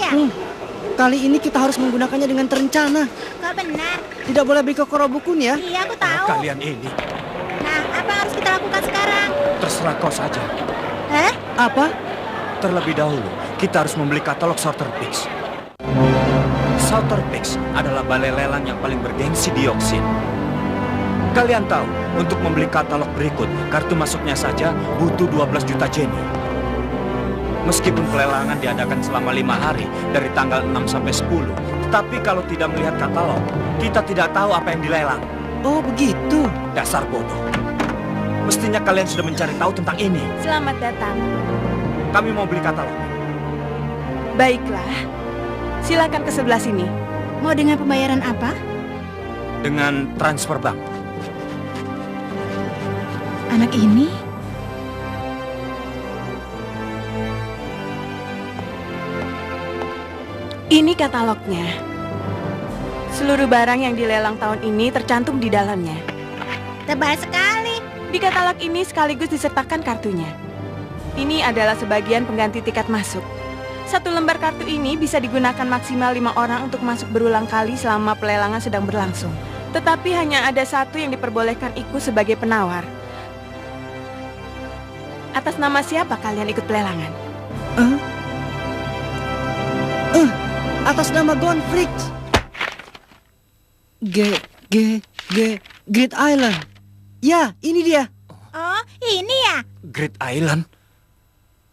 ya? Kali ini kita harus menggunakannya dengan terencana. Kau benar. Tidak boleh beli kokoro bukun ya. Iya, aku tahu. Kalian ini, Nah, apa yang harus kita lakukan sekarang? terserah kau saja. Hah? Apa? Terlebih dahulu, kita harus membeli katalog Southerpix. Southerpix adalah balai lelang yang paling bergengsi di Yorkshire. Kalian tahu, untuk membeli katalog berikut, kartu masuknya saja butuh 12 juta jenny. Meskipun pelelangan diadakan selama 5 hari, dari tanggal 6 sampai 10, tetapi kalau tidak melihat katalog, kita tidak tahu apa yang dilelang. Oh, begitu. Dasar bodoh. Mestinya kalian sudah mencari tahu tentang ini. Selamat datang. Kami mau beli katalog. Baiklah. Silakan ke sebelah sini. Mau dengan pembayaran apa? Dengan transfer bank. Anak ini? Ini katalognya. Seluruh barang yang dilelang tahun ini tercantum di dalamnya. Tebal sekali. Di katalog ini sekaligus disertakan kartunya. Ini adalah sebagian pengganti tiket masuk. Satu lembar kartu ini bisa digunakan maksimal 5 orang untuk masuk berulang kali selama pelelangan sedang berlangsung. Tetapi hanya ada satu yang diperbolehkan ikut sebagai penawar. Atas nama siapa kalian ikut pelelangan? Atas nama Gonfrix. Great Island. Ya, ini dia. Oh, ini ya? Great Island.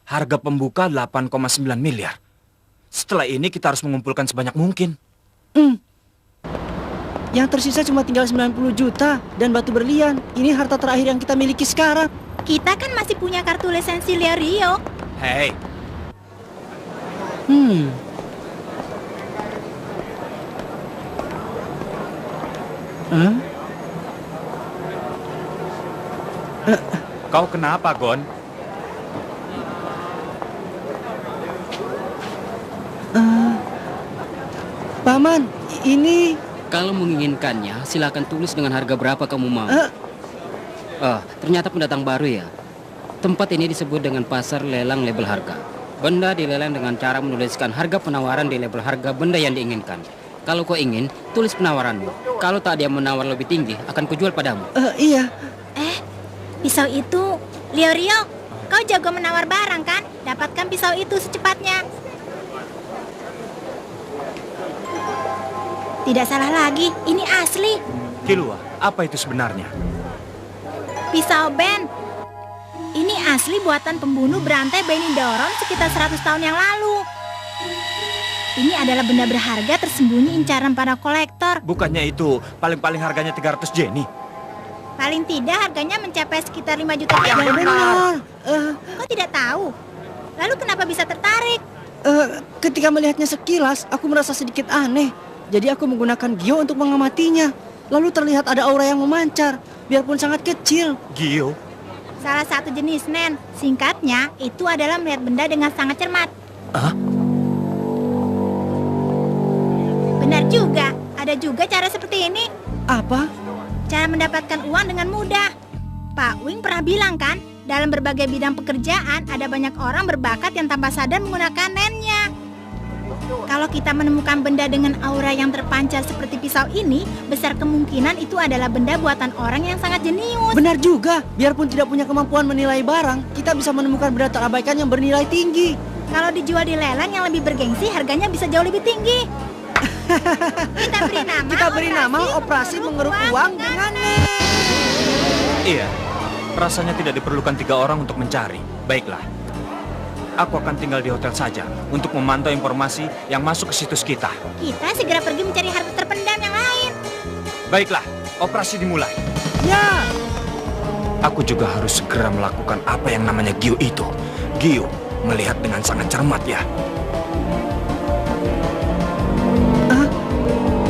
Harga pembuka 8,9 miliar. Setelah ini kita harus mengumpulkan sebanyak mungkin. Yang tersisa cuma tinggal 90 juta dan batu berlian. Ini harta terakhir yang kita miliki sekarang. Kita kan masih punya kartu lisensi Rio. Hei, kau kenapa, Gon? Paman, ini... Kalau menginginkannya, silakan tulis dengan harga berapa kamu mau. Ternyata pendatang baru ya. Tempat ini disebut dengan pasar lelang label harga. Benda dilelang dengan cara menuliskan harga penawaran di label harga benda yang diinginkan. Kalau kau ingin, tulis penawaranmu. Kalau tak ada yang menawar lebih tinggi, akan kujual padamu. Iya. Pisau itu, Rio, kau jago menawar barang kan? Dapatkan pisau itu secepatnya. Tidak salah lagi, ini asli. Kilua, apa itu sebenarnya? Pisau Ben. Ini asli buatan pembunuh berantai Benny Doron sekitar 100 tahun yang lalu. Ini adalah benda berharga tersembunyi incaran para kolektor. Bukannya itu paling-paling harganya 300 jenny? Paling tidak harganya mencapai sekitar 5 juta Ya yen. benar. Kau tidak tahu? Lalu kenapa bisa tertarik? Ketika melihatnya sekilas, aku merasa sedikit aneh. Jadi aku menggunakan Gio untuk mengamatinya. Lalu terlihat ada aura yang memancar, biarpun sangat kecil. Gio? Salah satu jenis Nen. Singkatnya, itu adalah melihat benda dengan sangat cermat. Benar juga, ada juga cara seperti ini. Apa? Cara mendapatkan uang dengan mudah. Pak Wing pernah bilang kan, dalam berbagai bidang pekerjaan ada banyak orang berbakat yang tanpa sadar menggunakan nennya. Kalau kita menemukan benda dengan aura yang terpancar seperti pisau ini, besar kemungkinan itu adalah benda buatan orang yang sangat jenius. Benar juga, biarpun tidak punya kemampuan menilai barang, kita bisa menemukan benda terabaikan yang bernilai tinggi. Kalau dijual di lelang yang lebih bergengsi, harganya bisa jauh lebih tinggi. Kita beri nama operasi mengeruk uang dengan nen. Iya, rasanya tidak diperlukan 3 orang untuk mencari. Baiklah, aku akan tinggal di hotel saja untuk memantau informasi yang masuk ke situs kita. Kita segera pergi mencari harta terpendam yang lain. Baiklah, operasi dimulai. Ya, Aku juga harus segera melakukan apa yang namanya Gio itu. Gio melihat dengan sangat cermat ya.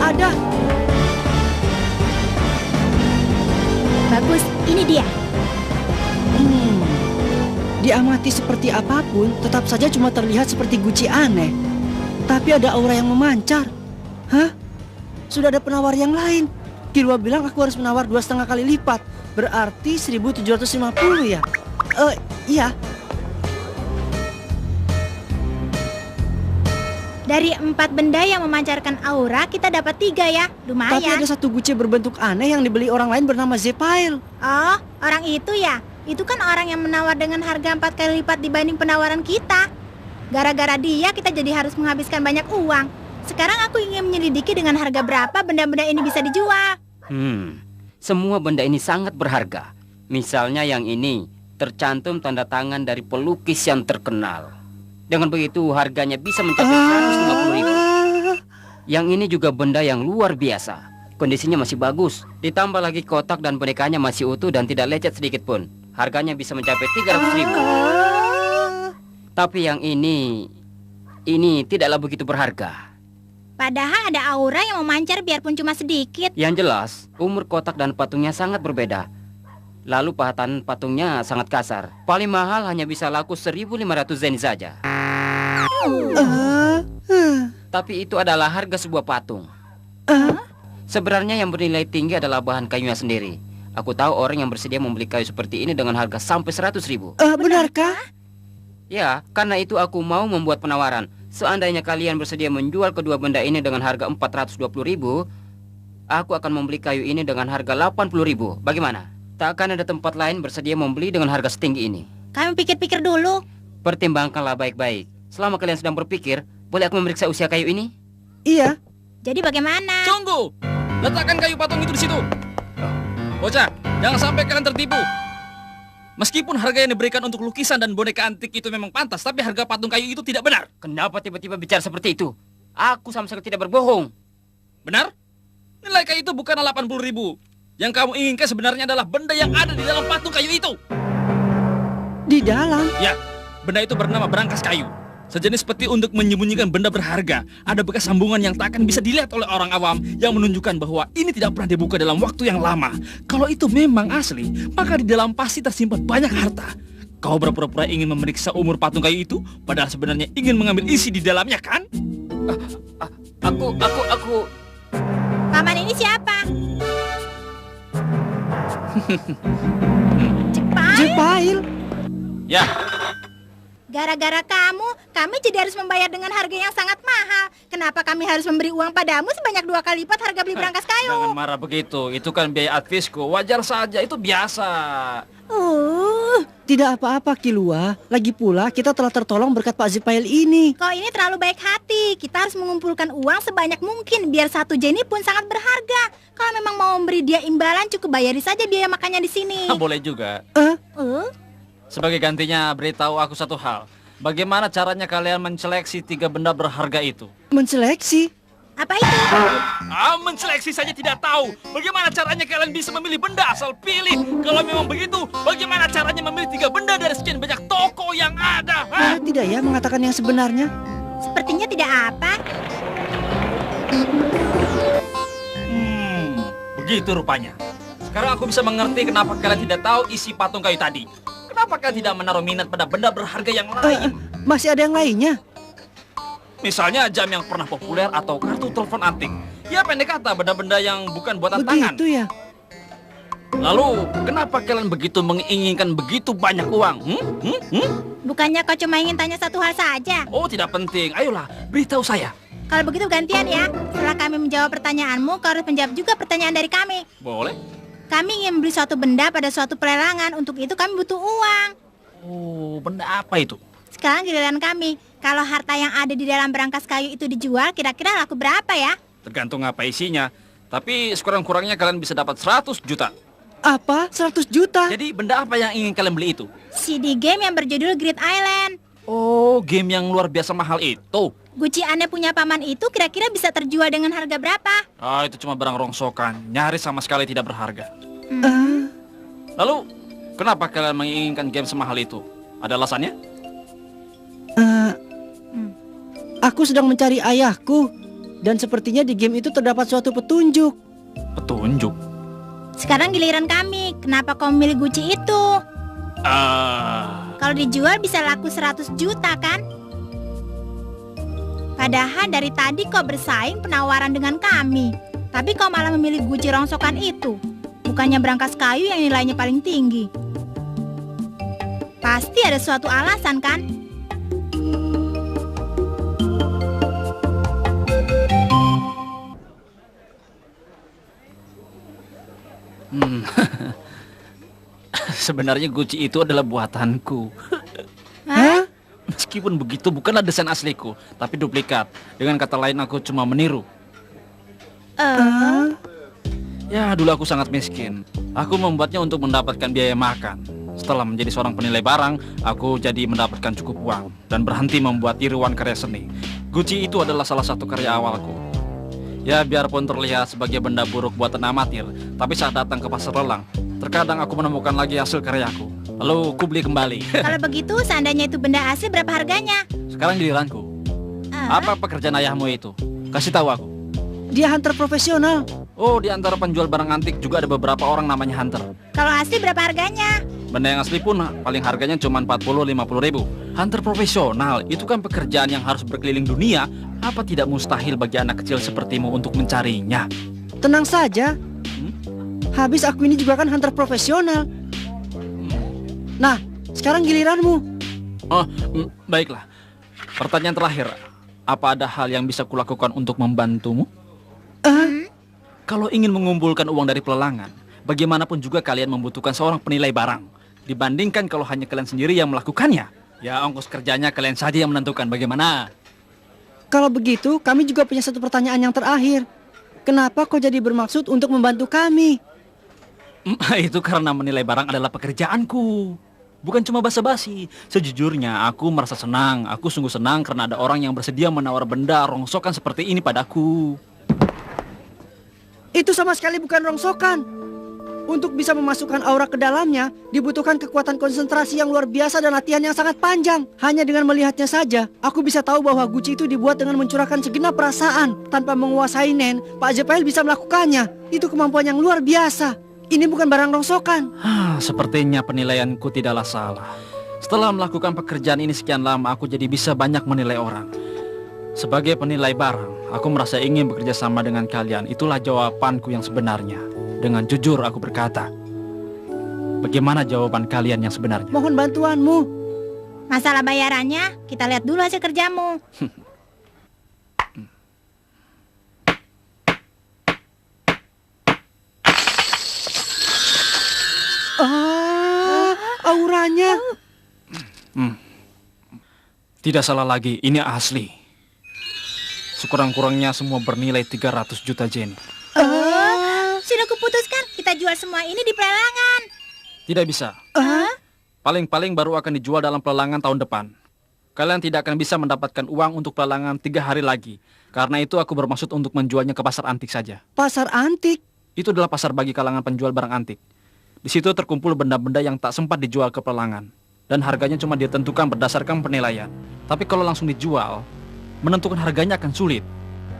ada. Bagus, ini dia. Diamati seperti apapun, tetap saja cuma terlihat seperti guci aneh. Tapi ada aura yang memancar. Hah? Sudah ada penawar yang lain. Kirwa bilang aku harus menawar 2,5 kali lipat. Berarti 1.750 ya? Iya. Dari 4 benda yang memancarkan aura, kita dapat 3 ya. Tapi Lumayan. ada satu guci berbentuk aneh yang dibeli orang lain bernama Zepail. Oh, orang itu ya? Itu kan orang yang menawar dengan harga 4 kali lipat dibanding penawaran kita. Gara-gara dia, kita jadi harus menghabiskan banyak uang. Sekarang aku ingin menyelidiki dengan harga berapa benda-benda ini bisa dijual. Semua benda ini sangat berharga. Misalnya yang ini, tercantum tanda tangan dari pelukis yang terkenal. Dengan begitu harganya bisa mencapai 150.000. Yang ini juga benda yang luar biasa. Kondisinya masih bagus. Ditambah lagi kotak dan bonekanya masih utuh dan tidak lecet sedikit pun. Harganya bisa mencapai 300.000. Tapi yang ini tidaklah begitu berharga. Padahal ada aura yang memancar biarpun cuma sedikit. Yang jelas, umur kotak dan patungnya sangat berbeda. Lalu pahatan patungnya sangat kasar. Paling mahal hanya bisa laku 1.500 zen saja. Tapi itu adalah harga sebuah patung. Sebenarnya yang bernilai tinggi adalah bahan kayunya sendiri. Aku tahu orang yang bersedia membeli kayu seperti ini dengan harga sampai 100.000. Benarkah? Ya, karena itu aku mau membuat penawaran. Seandainya kalian bersedia menjual kedua benda ini dengan harga 420.000, aku akan membeli kayu ini dengan harga 80.000. Bagaimana? Tak akan ada tempat lain bersedia membeli dengan harga setinggi ini. Kami pikir-pikir dulu. Pertimbangkanlah baik-baik. Selama kalian sedang berpikir, boleh aku memeriksa usia kayu ini? Iya. Jadi bagaimana? Tunggu! Letakkan kayu patung itu di situ. Bocah, jangan sampai kalian tertipu. Meskipun harga yang diberikan untuk lukisan dan boneka antik itu memang pantas, tapi harga patung kayu itu tidak benar. Kenapa tiba-tiba bicara seperti itu? Aku sama sekali tidak berbohong. Benar? Nilai kayu itu bukanlah 80.000. Yang kamu inginkan sebenarnya adalah benda yang ada di dalam patung kayu itu. Di dalam? Ya, benda itu bernama brankas kayu. Sejenis peti untuk menyembunyikan benda berharga. Ada bekas sambungan yang tak akan bisa dilihat oleh orang awam yang menunjukkan bahwa ini tidak pernah dibuka dalam waktu yang lama. Kalau itu memang asli, maka di dalam pasti tersimpan banyak harta. Kau berpura-pura ingin memeriksa umur patung kayu itu, padahal sebenarnya ingin mengambil isi di dalamnya, kan? Aku... Paman ini siapa? Zepail? Ya, Gara-gara kamu, kami jadi harus membayar dengan harga yang sangat mahal. Kenapa kami harus memberi uang padamu sebanyak 2 kali lipat harga beli brankas kayu? jangan marah begitu. Itu kan biaya advisku. Wajar saja, itu biasa. Tidak apa-apa, Kilua. Lagi pula, kita telah tertolong berkat Pak Zepail ini. Kau ini terlalu baik hati. Kita harus mengumpulkan uang sebanyak mungkin biar 1 jenny pun sangat berharga. Kalau memang mau memberi dia imbalan, cukup bayari saja biaya makannya di sini. Boleh juga. Sebagai Sebagai gantinya, beritahu aku satu hal. Bagaimana caranya kalian menseleksi 3 benda berharga itu? Menseleksi? apa itu? Menseleksi saja tidak tahu. Bagaimana caranya kalian bisa memilih benda asal pilih? Kalau memang begitu, bagaimana caranya memilih 3 benda dari sekian banyak toko yang ada? Tidak ya mengatakan yang sebenarnya? Sepertinya tidak apa. Begitu rupanya. Sekarang aku bisa mengerti kenapa kalian tidak tahu isi patung kayu tadi. Kenapa kalian tidak menaruh minat pada benda berharga yang lain? Masih ada yang lainnya? Misalnya jam yang pernah populer atau kartu telepon antik. Ya pendek kata, benda-benda yang bukan buatan tangan. Begitu ya? Lalu, kenapa kalian begitu menginginkan begitu banyak uang? Bukannya kau cuma ingin tanya satu hal saja? Oh, tidak penting. Ayolah, beritahu saya. Kalau begitu gantian ya. Setelah kami menjawab pertanyaanmu, kau harus menjawab juga pertanyaan dari kami. Boleh? Kami ingin membeli suatu benda pada suatu pelelangan. Untuk itu kami butuh uang. Oh, benda apa itu? Sekarang giliran kami. Kalau harta yang ada di dalam berangkas kayu itu dijual, kira-kira laku berapa ya? Tergantung apa isinya. Tapi sekurang-kurangnya kalian bisa dapat 100 juta. Apa? 100 juta? Jadi benda apa yang ingin kalian beli itu? CD game yang berjudul Great Island. Oh, game yang luar biasa mahal itu. Guci aneh punya paman itu kira-kira bisa terjual dengan harga berapa? Itu cuma barang rongsokan. Nyaris sama sekali tidak berharga. Lalu, kenapa kalian menginginkan game semahal itu? Ada alasannya? Aku sedang mencari ayahku. Dan sepertinya di game itu terdapat suatu petunjuk. Petunjuk? Sekarang giliran kami. Kenapa kau memilih Guci itu? Kalau dijual bisa laku 100 juta kan? Padahal dari tadi kau bersaing penawaran dengan kami. Tapi kau malah memilih Guci rongsokan itu. Bukannya berangkas kayu yang nilainya paling tinggi. Pasti ada suatu alasan kan? Sebenarnya guci itu adalah buatanku. Hah? Meskipun begitu bukanlah desain asliku, tapi duplikat. Dengan kata lain aku cuma meniru. Ya, dulu aku sangat miskin. Aku membuatnya untuk mendapatkan biaya makan. Setelah menjadi seorang penilai barang, aku jadi mendapatkan cukup uang dan berhenti membuat tiruan karya seni. Guci itu adalah salah satu karya awalku. Ya, biarpun terlihat sebagai benda buruk buatan amatir, tapi saat datang ke pasar lelang, terkadang aku menemukan lagi hasil karyaku. Lalu ku beli kembali. Kalau begitu, seandainya itu benda asli, berapa harganya? Sekarang giliranku. Apa pekerjaan ayahmu itu? Kasih tahu aku. Dia hunter profesional. Oh, di antara penjual barang antik juga ada beberapa orang namanya hunter. Kalau asli, berapa harganya? Benda yang asli pun paling harganya cuma 40-50 ribu. Hunter profesional, itu kan pekerjaan yang harus berkeliling dunia. Apa tidak mustahil bagi anak kecil sepertimu untuk mencarinya? Tenang saja. Habis aku ini juga kan hunter profesional. Nah, sekarang giliranmu. Oh, baiklah. Pertanyaan terakhir. Apa ada hal yang bisa kulakukan untuk membantumu? Kalau ingin mengumpulkan uang dari pelelangan, bagaimanapun juga kalian membutuhkan seorang penilai barang. Dibandingkan kalau hanya kalian sendiri yang melakukannya. Ya, ongkos kerjanya kalian saja yang menentukan. Bagaimana? Kalau begitu, kami juga punya satu pertanyaan yang terakhir. Kenapa kau jadi bermaksud untuk membantu kami? Itu karena menilai barang adalah pekerjaanku. Bukan cuma basa-basi. Sejujurnya aku merasa senang. Aku sungguh senang karena ada orang yang bersedia menawar benda rongsokan seperti ini padaku. Itu sama sekali bukan rongsokan. Untuk bisa memasukkan aura ke dalamnya, dibutuhkan kekuatan konsentrasi yang luar biasa dan latihan yang sangat panjang. Hanya dengan melihatnya saja, aku bisa tahu bahwa guci itu dibuat dengan mencurahkan segenap perasaan. Tanpa menguasai Nen, Pak Jepail bisa melakukannya. Itu kemampuan yang luar biasa. Ini bukan barang rongsokan. Sepertinya penilaianku tidaklah salah. Setelah melakukan pekerjaan ini sekian lama, aku jadi bisa banyak menilai orang. Sebagai penilai barang, aku merasa ingin bekerja sama dengan kalian. Itulah jawabanku yang sebenarnya. Dengan jujur aku berkata. Bagaimana jawaban kalian yang sebenarnya? Mohon bantuanmu. Masalah bayarannya, kita lihat dulu hasil kerjamu. Auranya. Tidak salah lagi, ini asli. Sekurang-kurangnya semua bernilai 300 juta yen. Sudah kuputuskan, kita jual semua ini di pelelangan. Tidak bisa. Paling-paling baru akan dijual dalam pelelangan tahun depan. Kalian tidak akan bisa mendapatkan uang untuk pelelangan 3 hari lagi. Karena itu aku bermaksud untuk menjualnya ke pasar antik saja. Pasar antik? Itu adalah pasar bagi kalangan penjual barang antik. Di situ terkumpul benda-benda yang tak sempat dijual ke pelelangan. Dan harganya cuma ditentukan berdasarkan penilaian. Tapi kalau langsung dijual, menentukan harganya akan sulit.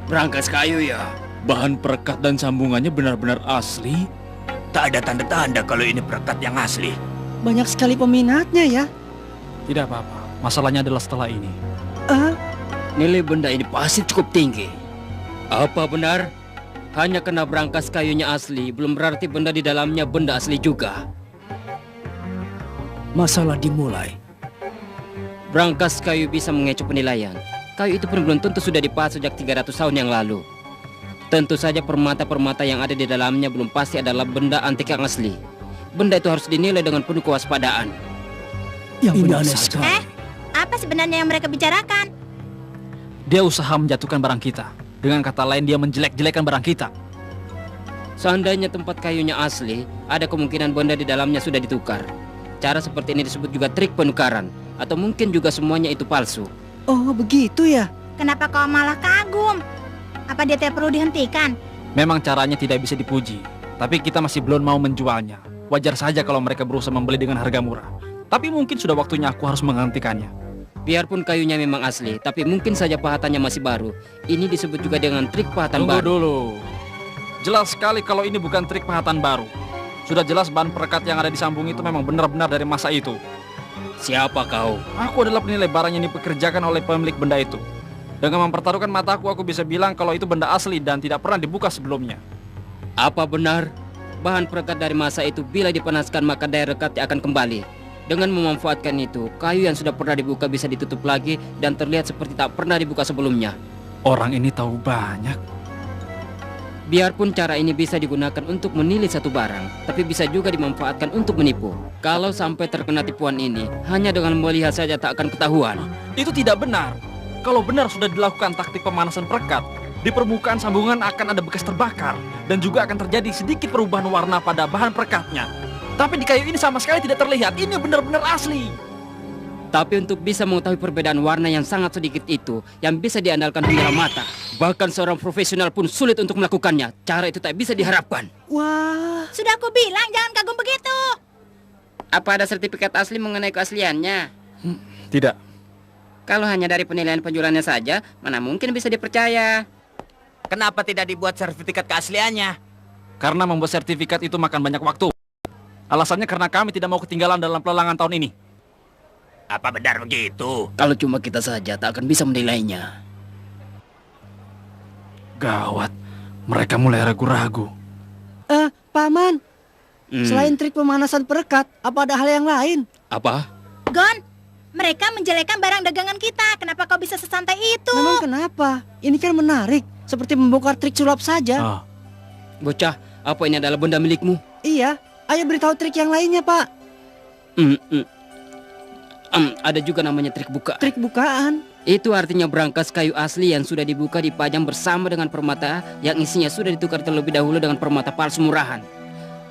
Berangkas kayu ya? Bahan perekat dan sambungannya benar-benar asli? Tak ada tanda-tanda kalau ini perekat yang asli. Banyak sekali peminatnya ya. Tidak apa-apa, masalahnya adalah setelah ini. Nilai benda ini pasti cukup tinggi. Apa benar? Hanya karena berangkas kayunya asli, belum berarti benda di dalamnya benda asli juga. Masalah dimulai. Berangkas kayu bisa mengecoh penilaian. Kayu itu pun belum tentu sudah dipahat sejak 300 tahun yang lalu. Tentu saja permata-permata yang ada di dalamnya belum pasti adalah benda antik yang asli. Benda itu harus dinilai dengan penuh kewaspadaan. Yang Ini benar aneh sekali. Apa sebenarnya yang mereka bicarakan? Dia usaha menjatuhkan barang kita. Dengan kata lain dia menjelek-jelekan barang kita. Seandainya tempat kayunya asli, ada kemungkinan benda di dalamnya sudah ditukar. Cara seperti ini disebut juga trik penukaran. Atau mungkin juga semuanya itu palsu. Oh, begitu ya? Kenapa kau malah kagum? Apa dia tidak perlu dihentikan? Memang caranya tidak bisa dipuji. Tapi kita masih belum mau menjualnya. Wajar saja kalau mereka berusaha membeli dengan harga murah. Tapi mungkin sudah waktunya aku harus menghentikannya. Biarpun kayunya memang asli, tapi mungkin saja pahatannya masih baru. Ini disebut juga dengan trik pahatan Tunggu baru. dulu. Jelas sekali kalau ini bukan trik pahatan baru. Sudah jelas bahan perekat yang ada di sambung itu memang benar-benar dari masa itu. Siapa kau? Aku adalah penilai barang yang dipekerjakan oleh pemilik benda itu. Dengan mempertaruhkan mataku, aku bisa bilang kalau itu benda asli dan tidak pernah dibuka sebelumnya. Apa benar? Bahan perekat dari masa itu bila dipanaskan maka daya rekatnya akan kembali. Dengan memanfaatkan itu, kayu yang sudah pernah dibuka bisa ditutup lagi dan terlihat seperti tak pernah dibuka sebelumnya. Orang ini tahu banyak. Biarpun cara ini bisa digunakan untuk menilai satu barang, tapi bisa juga dimanfaatkan untuk menipu. Kalau sampai terkena tipuan ini, hanya dengan melihat saja tak akan ketahuan. Itu tidak benar. Kalau benar sudah dilakukan taktik pemanasan perekat, di permukaan sambungan akan ada bekas terbakar dan juga akan terjadi sedikit perubahan warna pada bahan perekatnya. Tapi di kayu ini sama sekali tidak terlihat. Ini benar-benar asli. Tapi untuk bisa mengetahui perbedaan warna yang sangat sedikit itu, yang bisa diandalkan hanyalah mata. Bahkan seorang profesional pun sulit untuk melakukannya. Cara itu tak bisa diharapkan. Wah, Sudah aku bilang jangan kagum begitu. Apa ada sertifikat asli mengenai keasliannya? Tidak. Kalau hanya dari penilaian penjualannya saja, mana mungkin bisa dipercaya? Kenapa tidak dibuat sertifikat keasliannya? Karena membuat sertifikat itu makan banyak waktu. Alasannya karena kami tidak mau ketinggalan dalam pelelangan tahun ini. Apa benar begitu? Kalau cuma kita saja, tak akan bisa menilainya. Gawat, mereka mulai ragu-ragu. Paman, selain trik pemanasan perekat, apa ada hal yang lain? Apa? Gon, mereka menjelekkan barang dagangan kita. Kenapa kau bisa sesantai itu? Memang kenapa? Ini kan menarik, seperti membongkar trik sulap saja. Ah, Bocah, apa ini adalah benda milikmu? Iya, ayo beritahu trik yang lainnya, Pak. Ada juga namanya trik buka. Trik bukaan. Itu artinya berangkas kayu asli yang sudah dibuka dipajang bersama dengan permata yang isinya sudah ditukar terlebih dahulu dengan permata palsu murahan.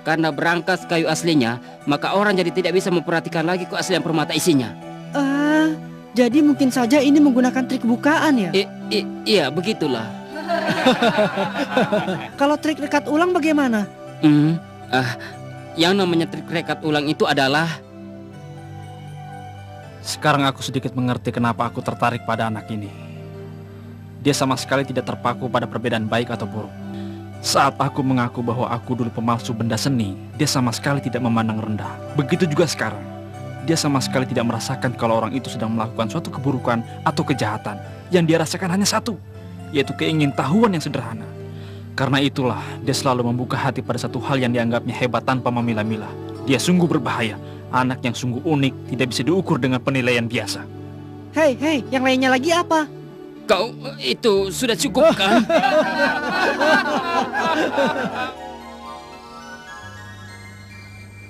Karena berangkas kayu aslinya, maka orang jadi tidak bisa memperhatikan lagi keaslian permata isinya. Jadi mungkin saja ini menggunakan trik bukaan ya? Iya, begitulah. Kalau trik rekat ulang bagaimana? Yang namanya trik rekat ulang itu adalah... sekarang aku sedikit mengerti kenapa aku tertarik pada anak ini. Dia sama sekali tidak terpaku pada perbedaan baik atau buruk. Saat aku mengaku bahwa aku dulu pemalsu benda seni, dia sama sekali tidak memandang rendah. Begitu juga sekarang. Dia sama sekali tidak merasakan kalau orang itu sedang melakukan suatu keburukan atau kejahatan. Yang dia rasakan hanya satu, yaitu keingintahuan yang sederhana. Karena itulah dia selalu membuka hati pada satu hal yang dianggapnya hebat tanpa memilah-milah. Dia sungguh berbahaya. Anak yang sungguh unik, tidak bisa diukur dengan penilaian biasa. Hei, yang lainnya lagi apa? Kau itu sudah cukup kan?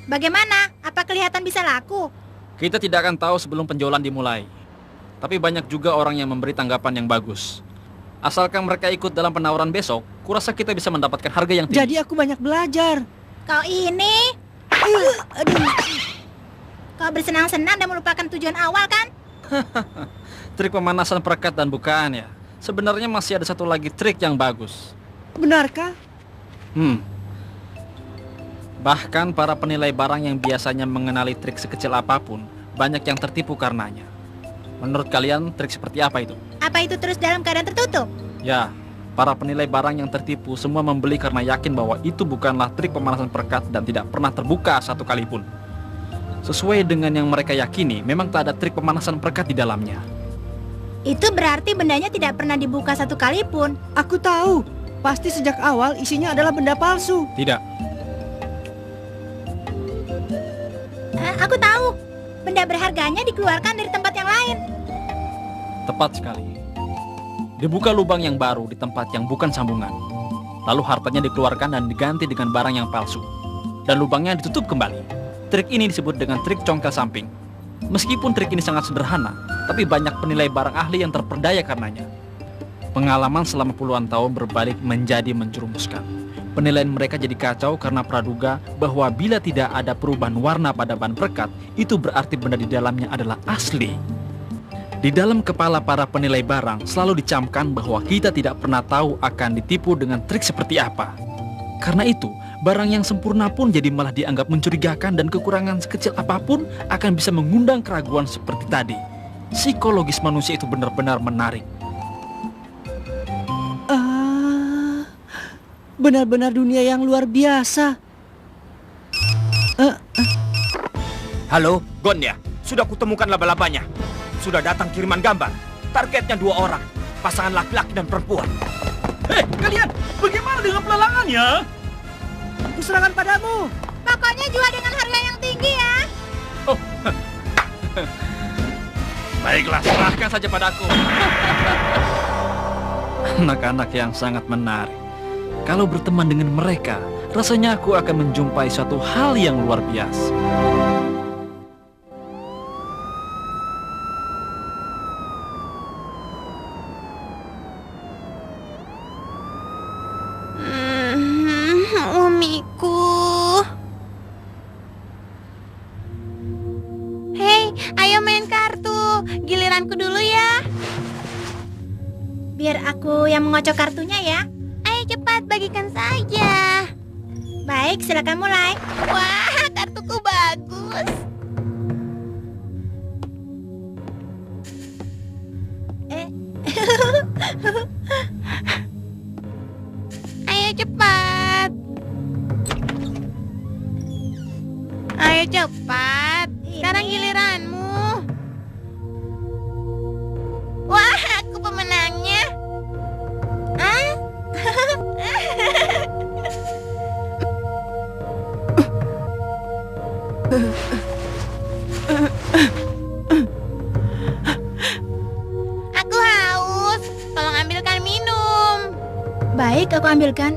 Bagaimana? Apa kelihatan bisa laku? Kita tidak akan tahu sebelum penjualan dimulai. Tapi banyak juga orang yang memberi tanggapan yang bagus. Asalkan mereka ikut dalam penawaran besok, kurasa kita bisa mendapatkan harga yang tinggi. Jadi aku banyak belajar. Kau ini... Kau bersenang-senang dan melupakan tujuan awal kan? Trik pemanasan perekat dan bukaan ya. Sebenarnya masih ada satu lagi trik yang bagus. Benarkah? Bahkan para penilai barang yang biasanya mengenali trik sekecil apapun, banyak yang tertipu karenanya. Menurut kalian trik seperti apa itu? Apa itu terus dalam keadaan tertutup? Ya, para penilai barang yang tertipu semua membeli karena yakin bahwa itu bukanlah trik pemanasan perekat dan tidak pernah terbuka satu kali pun. Sesuai dengan yang mereka yakini, memang tak ada trik pemanasan perekat di dalamnya. Itu berarti bendanya tidak pernah dibuka satu kali pun. Aku tahu. Pasti sejak awal isinya adalah benda palsu. Tidak. Aku tahu. Benda berharganya dikeluarkan dari tempat yang lain. Tepat sekali. Dibuka lubang yang baru di tempat yang bukan sambungan. Lalu hartanya dikeluarkan dan diganti dengan barang yang palsu. Dan lubangnya ditutup kembali. Trik ini disebut dengan trik congkel samping. Meskipun trik ini sangat sederhana, tapi banyak penilai barang ahli yang terperdaya karenanya. Pengalaman selama puluhan tahun berbalik menjadi menjerumuskan. Penilaian mereka jadi kacau karena praduga bahwa bila tidak ada perubahan warna pada bahan perekat, itu berarti benda di dalamnya adalah asli. Di dalam kepala para penilai barang selalu dicamkan bahwa kita tidak pernah tahu akan ditipu dengan trik seperti apa. Karena itu, barang yang sempurna pun jadi malah dianggap mencurigakan dan kekurangan sekecil apapun akan bisa mengundang keraguan seperti tadi. Psikologis manusia itu benar-benar menarik. Benar-benar dunia yang luar biasa. Halo, Gon ya? Sudah kutemukan laba-labanya. Sudah datang kiriman gambar. Targetnya 2 orang. Pasangan laki-laki dan perempuan. Hei, kalian! Bagaimana dengan pelelangannya? Aku serangan padamu. Pokoknya jual dengan harga yang tinggi ya. Oh. Baiklah, serahkan saja padaku. Anak-anak yang sangat menarik. Kalau berteman dengan mereka, rasanya aku akan menjumpai suatu hal yang luar biasa. Umiku. Hei, ayo main kartu. Giliranku dulu ya. Biar aku yang mengocok kartunya ya. Ayo cepat bagikan saja. Baik, silakan mulai. Wah, kartuku bagus. Ayo cepat. Ayo cepat. Sekarang giliranmu. Wah, aku pemenangnya. Hah? Aku haus. Tolong ambilkan minum. Baik, aku ambilkan.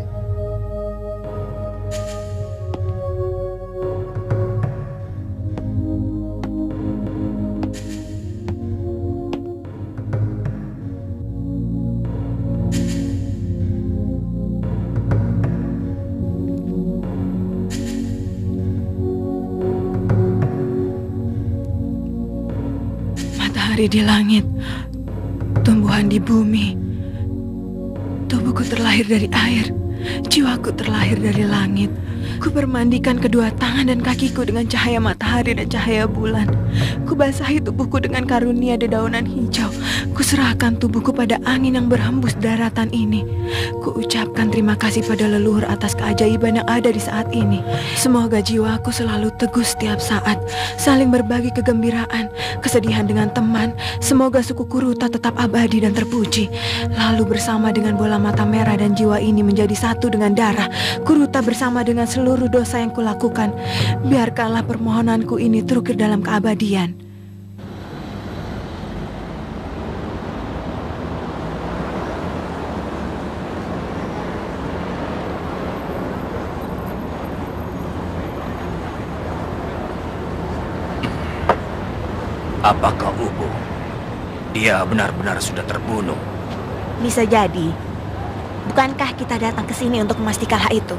Matahari di langit, tumbuhan di bumi. Tubuhku terlahir dari air, jiwaku terlahir dari langit. Ku bermandikan kedua tangan dan kakiku dengan cahaya matahari dan cahaya bulan. Ku basahi tubuhku dengan karunia dedaunan hijau. Ku serahkan tubuhku pada angin yang berhembus daratan ini. Ku ucapkan terima kasih pada leluhur atas keajaiban yang ada di saat ini. Semoga jiwaku selalu teguh setiap saat, saling berbagi kegembiraan, kesedihan dengan teman. Semoga suku Kuruta tetap abadi dan terpuji. Lalu bersama dengan bola mata merah dan jiwa ini menjadi satu dengan darah, Kuruta bersama dengan seluruh dosa yang kulakukan. Biarkanlah permohonanku ini terukir dalam keabadian. Apakah Ubu? Dia benar-benar sudah terbunuh. Bisa jadi. Bukankah kita datang ke sini untuk memastikan hal itu?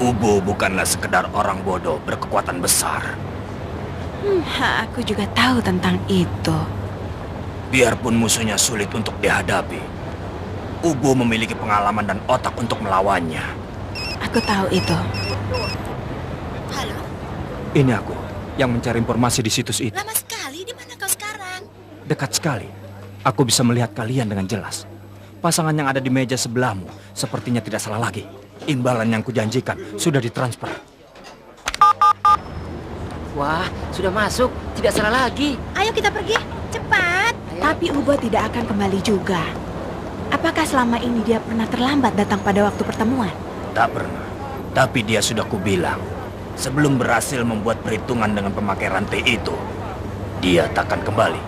Ubu bukanlah sekedar orang bodoh berkekuatan besar. Aku juga tahu tentang itu. Biarpun musuhnya sulit untuk dihadapi, Ubu memiliki pengalaman dan otak untuk melawannya. Aku tahu itu. Halo, Ini aku yang mencari informasi di situs itu. lama sekali. Di mana kau sekarang? Dekat sekali. Aku bisa melihat kalian dengan jelas. Pasangan yang ada di meja sebelahmu sepertinya tidak salah lagi. Imbalan yang kujanjikan sudah ditransfer. Wah, sudah masuk. Tidak salah lagi. Ayo kita pergi, cepat. Tapi Ubo tidak akan kembali juga. Apakah selama ini dia pernah terlambat datang pada waktu pertemuan? Tak pernah. Tapi dia sudah kubilang, sebelum berhasil membuat perhitungan dengan pemakai rantai itu, dia takkan kembali.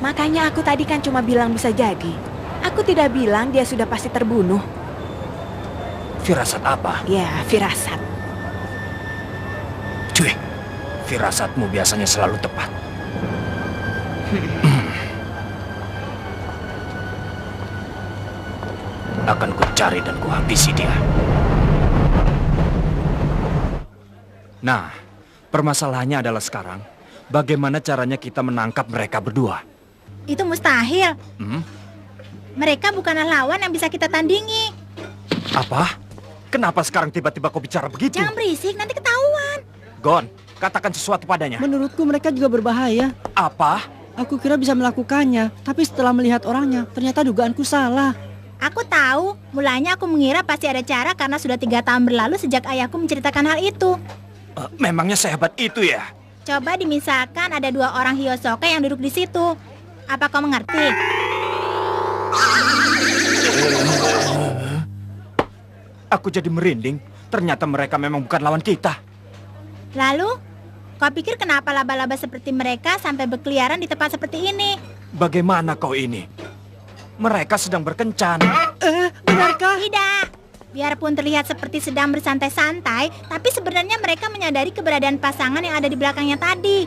Makanya aku tadi kan cuma bilang bisa jadi. Aku tidak bilang dia sudah pasti terbunuh. Firasat apa? Ya, firasat. Cuy, firasatmu biasanya selalu tepat. Akan kucari dan kuhabisi dia. Nah, permasalahannya adalah sekarang, bagaimana caranya kita menangkap mereka berdua? Itu mustahil. Hmm? Mereka bukanlah lawan yang bisa kita tandingi. Apa? Kenapa sekarang tiba-tiba kau bicara begitu? Jangan berisik, nanti ketahuan. Gon, katakan sesuatu padanya. Menurutku mereka juga berbahaya. Apa? Aku kira bisa melakukannya, tapi setelah melihat orangnya, ternyata dugaanku salah. Aku tahu, mulanya aku mengira pasti ada cara karena sudah 3 tahun berlalu sejak ayahku menceritakan hal itu. Memangnya sehebat itu ya? Coba dimisalkan ada 2 orang Hyosoke yang duduk di situ. Apa kau mengerti? Aku jadi merinding. Ternyata mereka memang bukan lawan kita. Lalu, kau pikir kenapa laba-laba seperti mereka sampai berkeliaran di tempat seperti ini? Bagaimana kau ini? Mereka sedang berkencan. Benarkah? Tidak. Biarpun terlihat seperti sedang bersantai-santai, tapi sebenarnya mereka menyadari keberadaan pasangan yang ada di belakangnya tadi.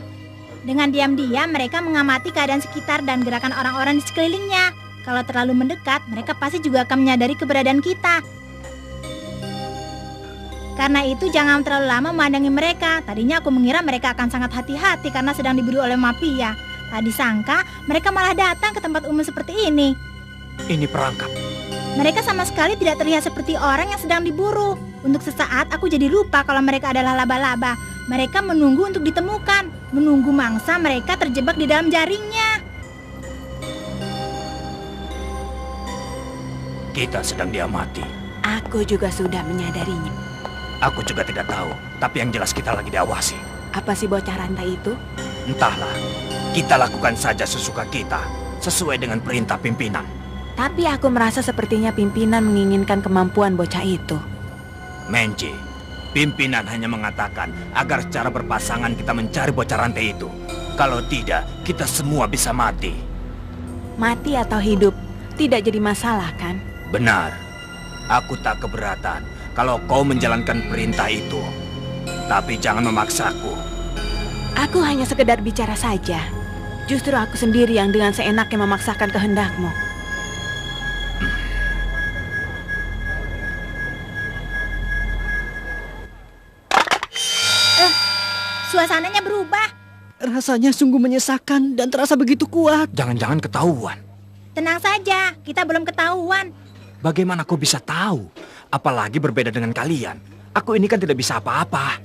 Dengan diam-diam mereka mengamati keadaan sekitar dan gerakan orang-orang di sekelilingnya. Kalau terlalu mendekat, mereka pasti juga akan menyadari keberadaan kita. Karena itu jangan terlalu lama memandangi mereka. Tadinya aku mengira mereka akan sangat hati-hati karena sedang diburu oleh mafia. Tadi sangka mereka malah datang ke tempat umum seperti ini. Ini perangkap. Mereka sama sekali tidak terlihat seperti orang yang sedang diburu. Untuk sesaat aku jadi lupa kalau mereka adalah laba-laba. Mereka menunggu untuk ditemukan, menunggu mangsa mereka terjebak di dalam jaringnya. Kita sedang diamati. Aku juga sudah menyadarinya. Aku juga tidak tahu, tapi yang jelas kita lagi diawasi. Apa sih bocah rantai itu? Entahlah, kita lakukan saja sesuka kita, sesuai dengan perintah pimpinan. Tapi aku merasa sepertinya pimpinan menginginkan kemampuan bocah itu. Menji, pimpinan hanya mengatakan agar secara berpasangan kita mencari bocah rantai itu. Kalau tidak, kita semua bisa mati. Mati atau hidup, tidak jadi masalah kan? Benar, aku tak keberatan kalau kau menjalankan perintah itu. Tapi jangan memaksaku. Aku hanya sekedar bicara saja. Justru aku sendiri yang dengan seenaknya memaksakan kehendakmu. Suasananya berubah. Rasanya sungguh menyesakan dan terasa begitu kuat. Jangan-jangan ketahuan. Tenang saja, kita belum ketahuan. Bagaimana kau bisa tahu? Apalagi berbeda dengan kalian. Aku ini kan tidak bisa apa-apa.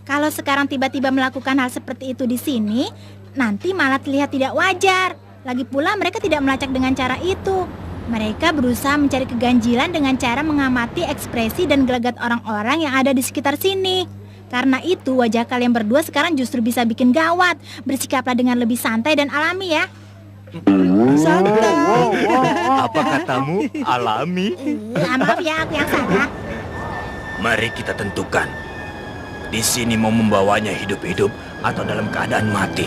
Kalau sekarang tiba-tiba melakukan hal seperti itu di sini, nanti malah terlihat tidak wajar. Lagi pula mereka tidak melacak dengan cara itu. Mereka berusaha mencari keganjilan dengan cara mengamati ekspresi dan gelagat orang-orang yang ada di sekitar sini. Karena itu wajah kalian berdua sekarang justru bisa bikin gawat. Bersikaplah dengan lebih santai dan alami ya. Santai. Apa katamu? Alami? Maaf ya, aku yang salah. Mari kita tentukan. Di sini mau membawanya hidup-hidup atau dalam keadaan mati.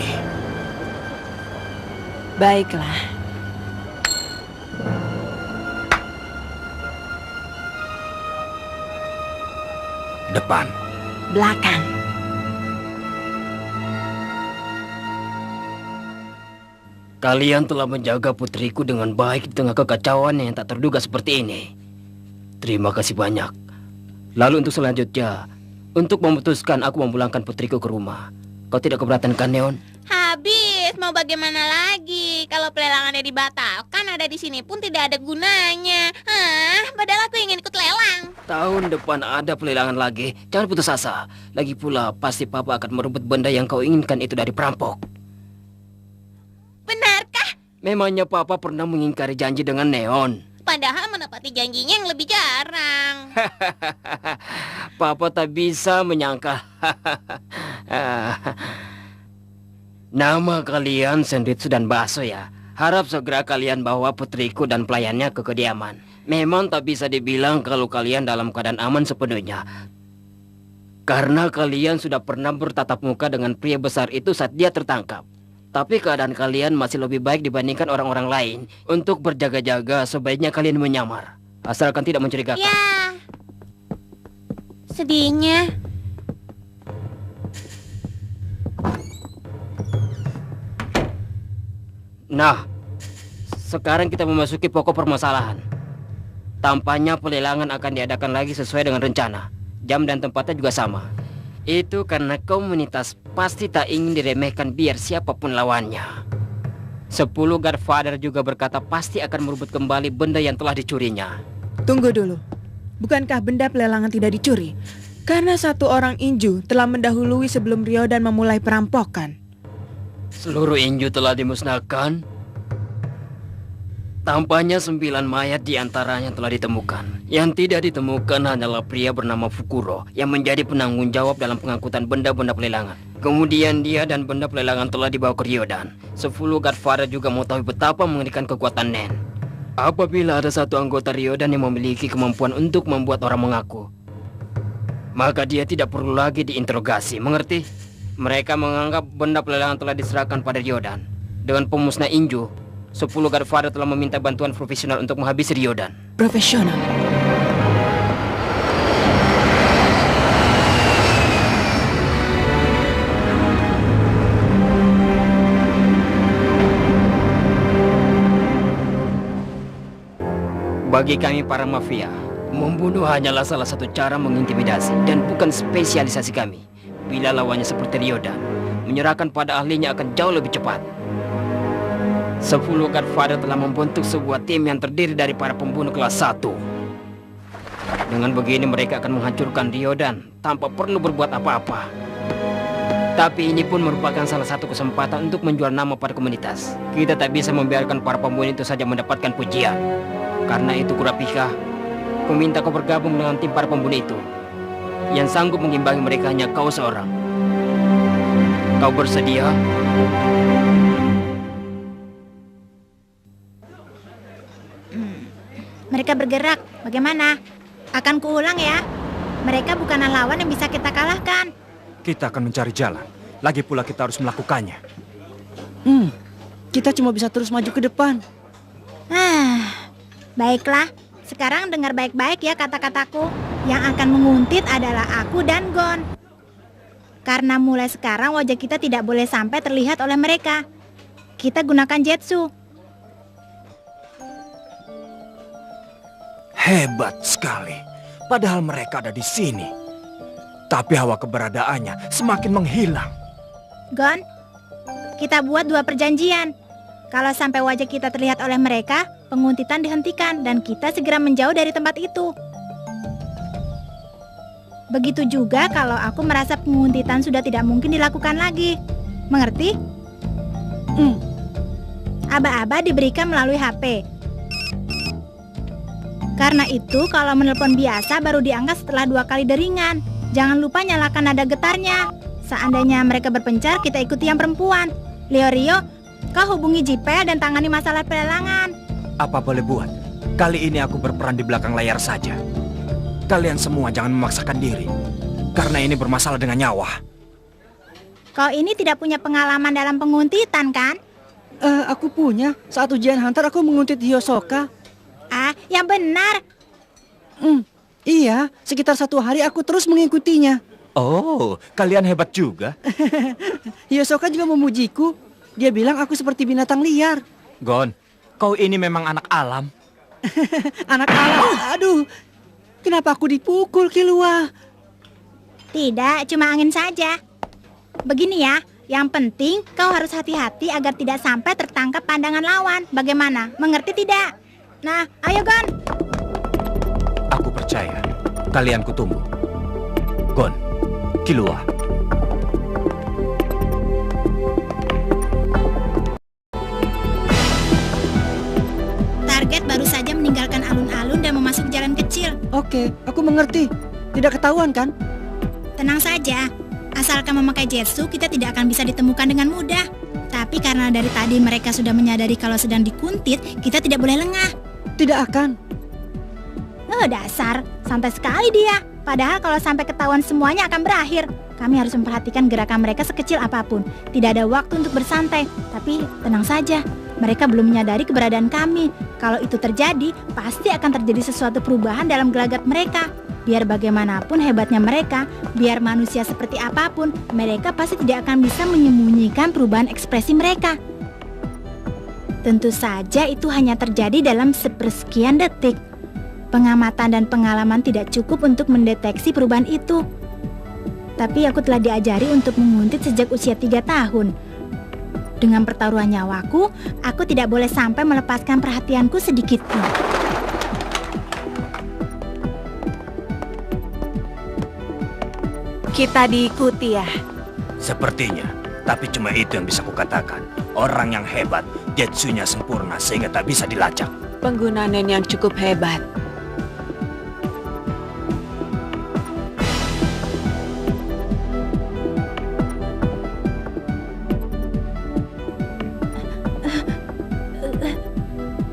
Baiklah. Depan. Belakang. Kalian telah menjaga putriku dengan baik di tengah kekacauan yang tak terduga seperti ini. Terima kasih banyak. Lalu untuk selanjutnya, untuk memutuskan aku memulangkan putriku ke rumah. Kau tidak keberatan kan, Neon? Habis, mau bagaimana lagi? Kalau pelelangannya dibatalkan, ada di sini pun tidak ada gunanya. Padahal aku ingin ikut lelang. Tahun depan ada pelelangan lagi. Jangan putus asa. Lagi pula, pasti Papa akan merebut benda yang kau inginkan itu dari perampok. Benarkah? Memangnya Papa pernah mengingkari janji dengan Neon? Padahal menepati janjinya yang lebih jarang. Papa tak bisa menyangka. Nama kalian Senritsu dan Baso ya. Harap segera kalian bawa putriku dan pelayannya ke kediaman. Memang tak bisa dibilang kalau kalian dalam keadaan aman sepenuhnya. Karena kalian sudah pernah bertatap muka dengan pria besar itu saat dia tertangkap. Tapi keadaan kalian masih lebih baik dibandingkan orang-orang lain. Untuk berjaga-jaga sebaiknya kalian menyamar. Asalkan tidak mencurigakan. Ya. Sedihnya. Nah, sekarang kita memasuki pokok permasalahan. Tampaknya pelelangan akan diadakan lagi sesuai dengan rencana. Jam dan tempatnya juga sama. Itu karena komunitas pasti tak ingin diremehkan biar siapapun lawannya. 10 Godfather juga berkata pasti akan merebut kembali benda yang telah dicurinya. Tunggu dulu. Bukankah benda pelelangan tidak dicuri? Karena satu orang Inju telah mendahului sebelum Ryodan memulai perampokan. Seluruh Inju telah dimusnahkan. Tampaknya 9 mayat diantaranya telah ditemukan. Yang tidak ditemukan hanyalah pria bernama Fukuro yang menjadi penanggung jawab dalam pengangkutan benda-benda pelelangan. Kemudian dia dan benda pelelangan telah dibawa ke Ryodan. 10 Godfather juga mengetahui betapa mengerikan kekuatan Nen. Apabila ada satu anggota Ryodan yang memiliki kemampuan untuk membuat orang mengaku, maka dia tidak perlu lagi diinterogasi, mengerti? Mereka menganggap benda pelelangan telah diserahkan pada Ryodan. Dengan pemusnah Inju, 10 Godfather telah meminta bantuan profesional untuk menghabisi Ryodan. Profesional? Bagi kami para mafia, membunuh hanyalah salah satu cara mengintimidasi dan bukan spesialisasi kami. Bila lawannya seperti Ryodan, menyerahkan pada ahlinya akan jauh lebih cepat. 10 Godfather telah membentuk sebuah tim yang terdiri dari para pembunuh kelas 1. Dengan begini mereka akan menghancurkan Ryodan tanpa perlu berbuat apa-apa. Tapi ini pun merupakan salah satu kesempatan untuk menjual nama pada komunitas. Kita tak bisa membiarkan para pembunuh itu saja mendapatkan pujian. Karena itu Kurapika, aku minta kau bergabung dengan tim para pembunuh itu. Yang sanggup mengimbangi mereka hanya kau seorang. Kau bersedia? Mereka bergerak, bagaimana? Akan kuulang ya. Mereka bukanlah lawan yang bisa kita kalahkan. Kita akan mencari jalan. Lagi pula kita harus melakukannya. Kita cuma bisa terus maju ke depan. Baiklah. Sekarang dengar baik-baik ya kata-kataku. Yang akan menguntit adalah aku dan Gon. Karena mulai sekarang wajah kita tidak boleh sampai terlihat oleh mereka. Kita gunakan jetsu. Hebat sekali. Padahal mereka ada di sini. Tapi hawa keberadaannya semakin menghilang. Gon, kita buat 2 perjanjian. Kalau sampai wajah kita terlihat oleh mereka, penguntitan dihentikan dan kita segera menjauh dari tempat itu. Begitu juga kalau aku merasa penguntitan sudah tidak mungkin dilakukan lagi. Mengerti? Aba-aba diberikan melalui HP. Karena itu kalau menelpon biasa baru diangkat setelah 2 kali deringan. Jangan lupa nyalakan nada getarnya. Seandainya mereka berpencar, kita ikuti yang perempuan. Rio, kau hubungi Jipel dan tangani masalah pelelangan. Apa boleh buat? Kali ini aku berperan di belakang layar saja. Kalian semua jangan memaksakan diri. Karena ini bermasalah dengan nyawa. Kau ini tidak punya pengalaman dalam penguntitan, kan? Aku punya. Saat ujian Hunter aku menguntit Hiyosoka. Yang benar. Iya, sekitar 1 hari aku terus mengikutinya. Oh, kalian hebat juga. Hiyosoka juga memujiku. Dia bilang aku seperti binatang liar. Gon, kau ini memang anak alam. Anak alam? Aduh, kenapa aku dipukul, Killua? Tidak, cuma angin saja. Begini ya, yang penting kau harus hati-hati agar tidak sampai tertangkap pandangan lawan. Bagaimana? Mengerti tidak? Nah, ayo Gon. Aku percaya. Kalian kutunggu. Gon, Killua. Target baru saja meninggalkan alun-alun dan memasuki jalan kecil. Oke, aku mengerti. Tidak ketahuan kan? Tenang saja. Asalkan memakai jetsu, kita tidak akan bisa ditemukan dengan mudah. Tapi karena dari tadi mereka sudah menyadari kalau sedang dikuntit, kita tidak boleh lengah. Tidak akan. Oh, dasar. Santai sekali dia. Padahal kalau sampai ketahuan semuanya akan berakhir. Kami harus memperhatikan gerakan mereka sekecil apapun. Tidak ada waktu untuk bersantai. Tapi tenang saja. Mereka belum menyadari keberadaan kami. Kalau itu terjadi, pasti akan terjadi sesuatu perubahan dalam gelagat mereka. Biar bagaimanapun hebatnya mereka, biar manusia seperti apapun, mereka pasti tidak akan bisa menyembunyikan perubahan ekspresi mereka. Tentu saja itu hanya terjadi dalam sepersekian detik. Pengamatan dan pengalaman tidak cukup untuk mendeteksi perubahan itu. Tapi aku telah diajari untuk menguntit sejak usia 3 tahun. Dengan pertaruhan nyawaku, aku tidak boleh sampai melepaskan perhatianku sedikit pun. Kita diikuti ya? Sepertinya, tapi cuma itu yang bisa kukatakan. Orang yang hebat, jetsunya sempurna sehingga tak bisa dilacak. Penggunaan yang cukup hebat.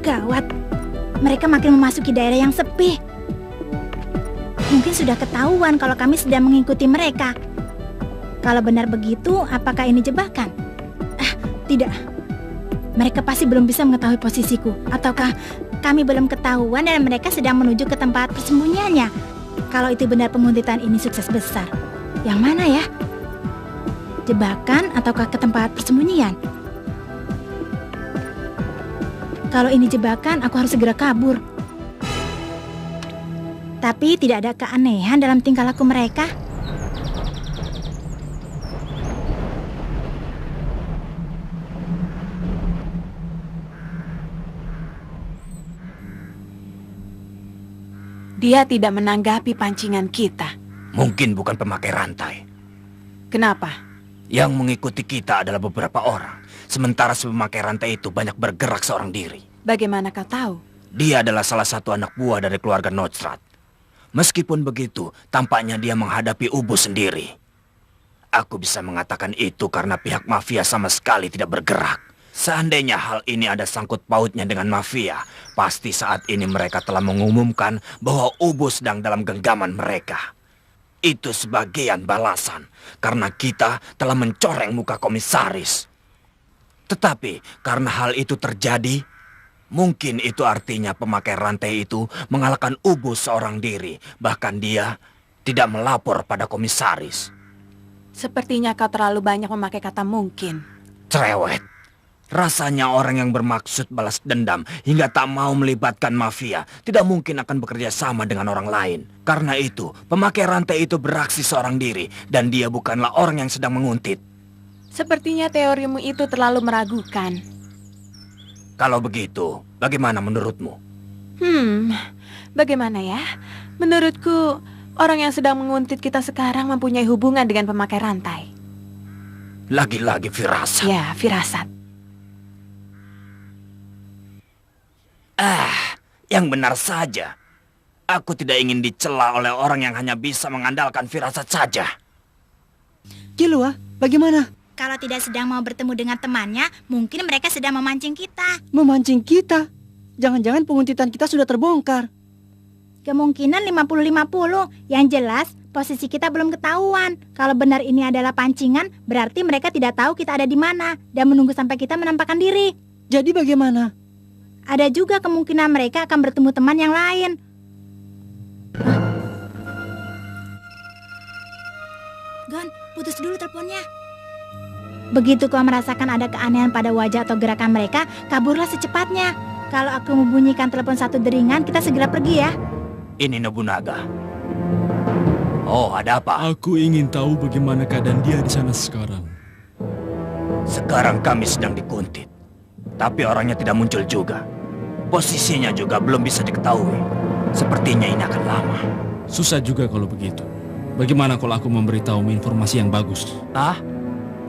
Gawat, mereka makin memasuki daerah yang sepi. Mungkin sudah ketahuan kalau kami sedang mengikuti mereka. Kalau benar begitu, apakah ini jebakan? Tidak. Mereka pasti belum bisa mengetahui posisiku. Ataukah kami belum ketahuan dan mereka sedang menuju ke tempat persembunyiannya? Kalau itu benar penguntitan ini sukses besar. Yang mana ya? Jebakan ataukah ke tempat persembunyian? Kalau ini jebakan, aku harus segera kabur. Tapi tidak ada keanehan dalam tingkah laku mereka. Dia tidak menanggapi pancingan kita. Mungkin bukan pemakai rantai. Kenapa? Yang mengikuti kita adalah beberapa orang. Sementara si pemakai rantai itu banyak bergerak seorang diri. Bagaimana kau tahu? Dia adalah salah satu anak buah dari keluarga Nordstrat. Meskipun begitu, tampaknya dia menghadapi Ubus sendiri. Aku bisa mengatakan itu karena pihak mafia sama sekali tidak bergerak. Seandainya hal ini ada sangkut pautnya dengan mafia, pasti saat ini mereka telah mengumumkan bahwa Ubus sedang dalam genggaman mereka. Itu sebagian balasan karena kita telah mencoreng muka komisaris. Tetapi karena hal itu terjadi, mungkin itu artinya pemakai rantai itu mengalahkan Ubus seorang diri. Bahkan dia tidak melapor pada komisaris. Sepertinya kau terlalu banyak memakai kata mungkin. Cerewet. Rasanya orang yang bermaksud balas dendam hingga tak mau melibatkan mafia tidak mungkin akan bekerja sama dengan orang lain. Karena itu, pemakai rantai itu beraksi seorang diri dan dia bukanlah orang yang sedang menguntit. Sepertinya teorimu itu terlalu meragukan. Kalau begitu, bagaimana menurutmu? Bagaimana ya? Menurutku, orang yang sedang menguntit kita sekarang mempunyai hubungan dengan pemakai rantai. Lagi-lagi firasat. Ya, firasat. Yang benar saja. Aku tidak ingin dicela oleh orang yang hanya bisa mengandalkan firasat saja. Kilua, bagaimana? Kalau tidak sedang mau bertemu dengan temannya, mungkin mereka sedang memancing kita. Memancing kita? Jangan-jangan penguntitan kita sudah terbongkar. Kemungkinan 50-50. Yang jelas, posisi kita belum ketahuan. Kalau benar ini adalah pancingan, berarti mereka tidak tahu kita ada di mana dan menunggu sampai kita menampakkan diri. Jadi bagaimana? Ada juga kemungkinan mereka akan bertemu teman yang lain. Gon, putus dulu teleponnya. Begitu kau merasakan ada keanehan pada wajah atau gerakan mereka, kaburlah secepatnya. Kalau aku membunyikan telepon satu deringan, kita segera pergi ya. Ini Nobunaga. Oh, ada apa? Aku ingin tahu bagaimana keadaan dia di sana sekarang. Sekarang kami sedang dikuntit. Tapi orangnya tidak muncul juga. Posisinya juga belum bisa diketahui. Sepertinya ini akan lama. Susah juga kalau begitu. Bagaimana kalau aku memberitahumu informasi yang bagus?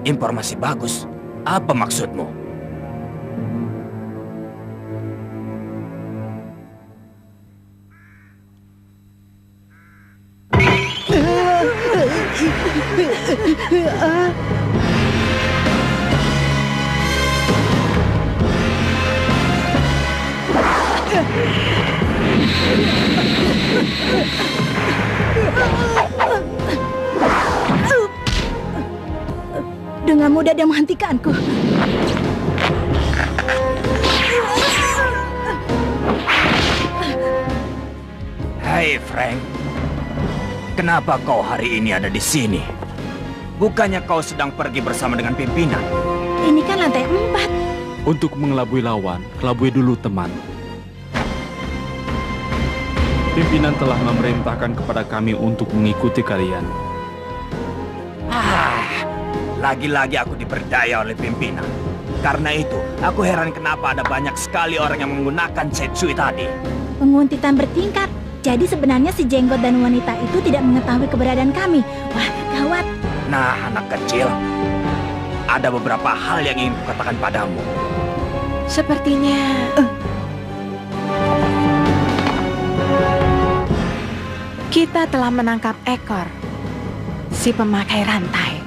Informasi bagus? Apa maksudmu? Dengan mudah dia menghentikanku. Hai Frank, kenapa kau hari ini ada di sini? Bukannya kau sedang pergi bersama dengan pimpinan? Ini kan lantai 4. Untuk mengelabui lawan, kelabui dulu teman. Pimpinan telah memerintahkan kepada kami untuk mengikuti kalian. Lagi-lagi aku diperdaya oleh pimpinan. Karena itu, aku heran kenapa ada banyak sekali orang yang menggunakan Setsui tadi. Penguntitan bertingkat. Jadi sebenarnya si jenggot dan wanita itu tidak mengetahui keberadaan kami. Wah, gawat. Nah, anak kecil, ada beberapa hal yang ingin kukatakan padamu. Sepertinya... kita telah menangkap Ekor, si pemakai rantai.